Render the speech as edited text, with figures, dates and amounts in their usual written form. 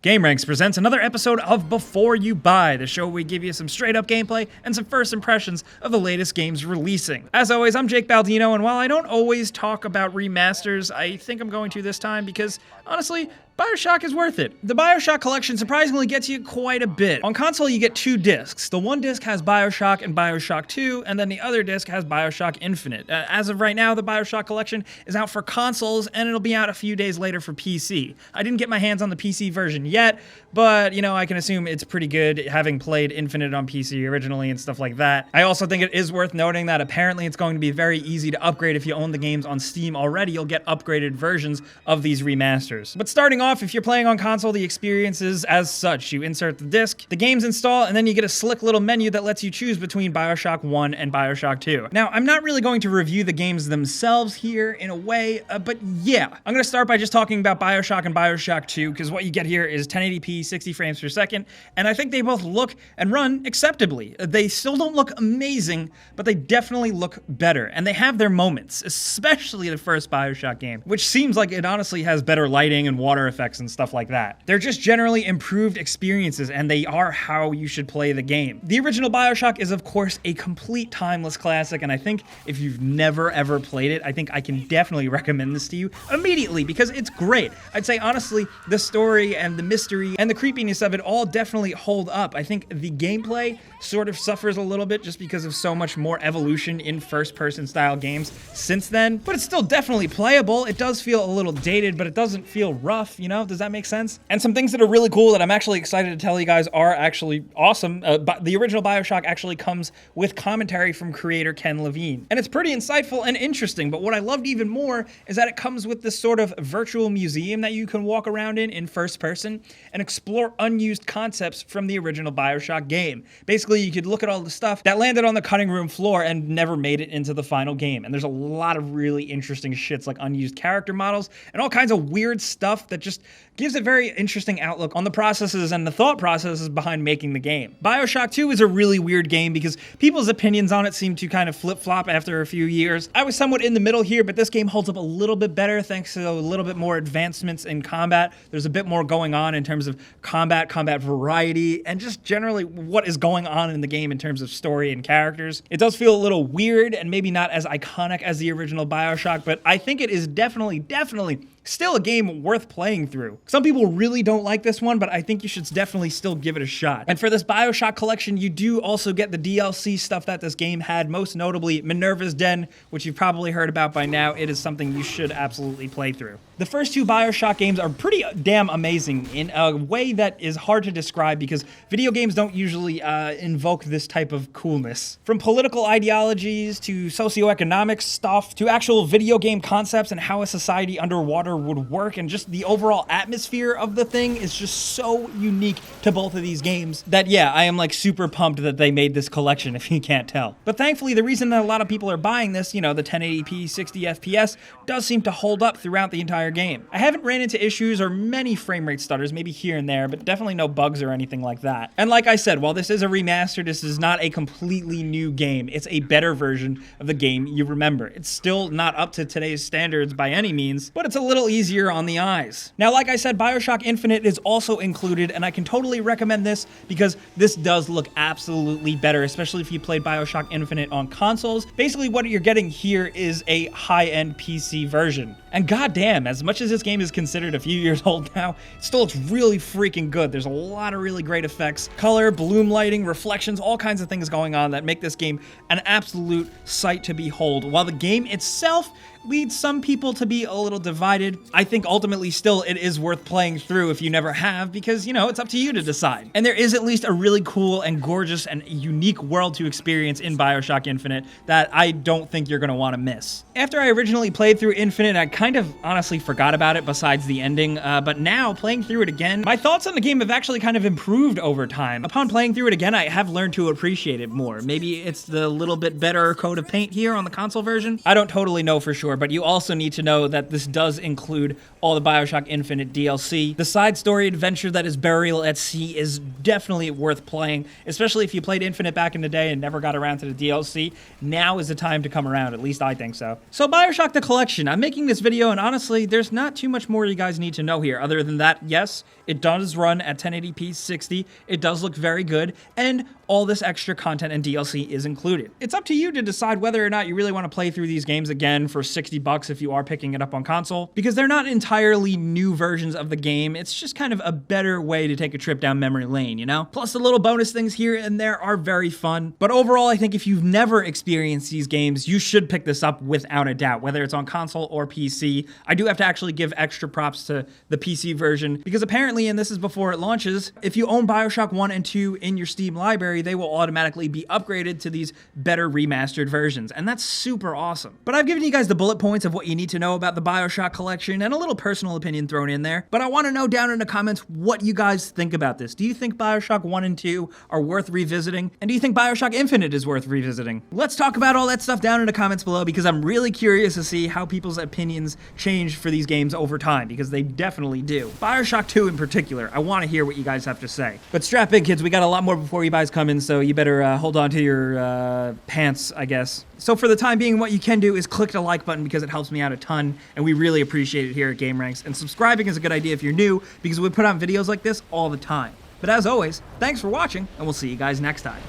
gameranx presents another episode of Before You Buy, the show where we give you some straight up gameplay and some first impressions of the latest games releasing. As always, I'm Jake Baldino, and while I don't always talk about remasters, I think I'm going to this time because, honestly, Bioshock is worth it. The Bioshock collection surprisingly gets you quite a bit. On console, you get 2 discs. The one disc has Bioshock and Bioshock 2, and then the other disc has Bioshock Infinite. As of right now, the Bioshock collection is out for consoles, and it'll be out a few days later for PC. I didn't get my hands on the PC version yet, but, you know, I can assume it's pretty good, having played Infinite on PC originally and stuff like that. I also think it is worth noting that apparently it's going to be very easy to upgrade if you own the games on Steam already. You'll get upgraded versions of these remasters. But starting off, if you're playing on console, the experience is as such. You insert the disc, the games install, and then you get a slick little menu that lets you choose between Bioshock 1 and Bioshock 2. Now, I'm not really going to review the games themselves here in a way, but yeah. I'm going to start by just talking about Bioshock and Bioshock 2, because what you get here is 1080p, 60 frames per second, and I think they both look and run acceptably. They still don't look amazing, but they definitely look better, and they have their moments, especially the first Bioshock game, which seems like it honestly has better lighting and water effects and stuff like that. They're just generally improved experiences, and they are how you should play the game. The original Bioshock is, of course, a complete timeless classic, and I think if you've never ever played it, I think I can definitely recommend this to you immediately because it's great. I'd say, honestly, the story and the mystery and the creepiness of it all definitely hold up. I think the gameplay sort of suffers a little bit just because of so much more evolution in first-person style games since then, but it's still definitely playable. It does feel a little dated, but it doesn't feel rough, you know? Does that make sense? And some things that are really cool that I'm actually excited to tell you guys are actually awesome. But the original Bioshock actually comes with commentary from creator Ken Levine. And it's pretty insightful and interesting, but what I loved even more is that it comes with this sort of virtual museum that you can walk around in first person and explore unused concepts from the original Bioshock game. Basically, you could look at all the stuff that landed on the cutting room floor and never made it into the final game. And there's a lot of really interesting shits like unused character models and all kinds of weird stuff that just gives a very interesting outlook on the processes and the thought processes behind making the game. Bioshock 2 is a really weird game because people's opinions on it seem to kind of flip-flop after a few years. I was somewhat in the middle here, but this game holds up a little bit better thanks to a little bit more advancements in combat. There's a bit more going on in terms of combat variety, and just generally what is going on in the game in terms of story and characters. It does feel a little weird and maybe not as iconic as the original Bioshock, but I think it is definitely still a game worth playing through. Some people really don't like this one, but I think you should definitely still give it a shot. And for this Bioshock collection, you do also get the DLC stuff that this game had, most notably Minerva's Den, which you've probably heard about by now. It is something you should absolutely play through. The first 2 Bioshock games are pretty damn amazing in a way that is hard to describe because video games don't usually invoke this type of coolness. From political ideologies to socioeconomic stuff to actual video game concepts and how a society underwater would work, and just the overall atmosphere of the thing is just so unique to both of these games that, yeah, I am like super pumped that they made this collection if you can't tell. But thankfully, the reason that a lot of people are buying this, you know, the 1080p 60 FPS does seem to hold up throughout the entire game. I haven't ran into issues or many frame rate stutters, maybe here and there, but definitely no bugs or anything like that. And like I said, while this is a remaster, this is not a completely new game. It's a better version of the game you remember. It's still not up to today's standards by any means, but it's a little easier on the eyes. Now, like I said, Bioshock Infinite is also included, and I can totally recommend this because this does look absolutely better, especially if you played Bioshock Infinite on consoles. Basically, what you're getting here is a high-end PC version. And goddamn, as much as this game is considered a few years old now, it still looks really freaking good. There's a lot of really great effects, color, bloom lighting, reflections, all kinds of things going on that make this game an absolute sight to behold. While the game itself leads some people to be a little divided, I think ultimately still it is worth playing through if you never have, because, you know, it's up to you to decide. And there is at least a really cool and gorgeous and unique world to experience in Bioshock Infinite that I don't think you're going to want to miss. After I originally played through Infinite, I kind of honestly forgot about it besides the ending, but now playing through it again, my thoughts on the game have actually kind of improved over time. Upon playing through it again, I have learned to appreciate it more. Maybe it's the little bit better coat of paint here on the console version. I don't totally know for sure, sure, but you also need to know that this does include all the Bioshock Infinite DLC. The side story adventure that is Burial at Sea is definitely worth playing, especially if you played Infinite back in the day and never got around to the DLC. Now is the time to come around, at least I think so. So Bioshock the Collection, I'm making this video, and honestly, there's not too much more you guys need to know here, other than that, yes, it does run at 1080p 60, it does look very good, and all this extra content and DLC is included. It's up to you to decide whether or not you really want to play through these games again for 60 bucks if you are picking it up on console, because they're not entirely new versions of the game. It's just kind of a better way to take a trip down memory lane, you know? Plus the little bonus things here and there are very fun. But overall, I think if you've never experienced these games, you should pick this up without a doubt, whether it's on console or PC. I do have to actually give extra props to the PC version, because apparently, and this is before it launches, if you own Bioshock 1 and 2 in your Steam library, they will automatically be upgraded to these better remastered versions, and that's super awesome. But I've given you guys the bullet points of what you need to know about the Bioshock collection and a little personal opinion thrown in there, but I want to know down in the comments what you guys think about this. Do you think Bioshock 1 and 2 are worth revisiting? And do you think Bioshock Infinite is worth revisiting? Let's talk about all that stuff down in the comments below, because I'm really curious to see how people's opinions change for these games over time, because they definitely do. Bioshock 2 in particular, I want to hear what you guys have to say. But strap in, kids, we got a lot more before you guys come in, so you better hold on to your pants, I guess. So for the time being, what you can do is click the like button, because it helps me out a ton, and we really appreciate it here at gameranx. And subscribing is a good idea if you're new, because we put out videos like this all the time. But as always, thanks for watching, and we'll see you guys next time.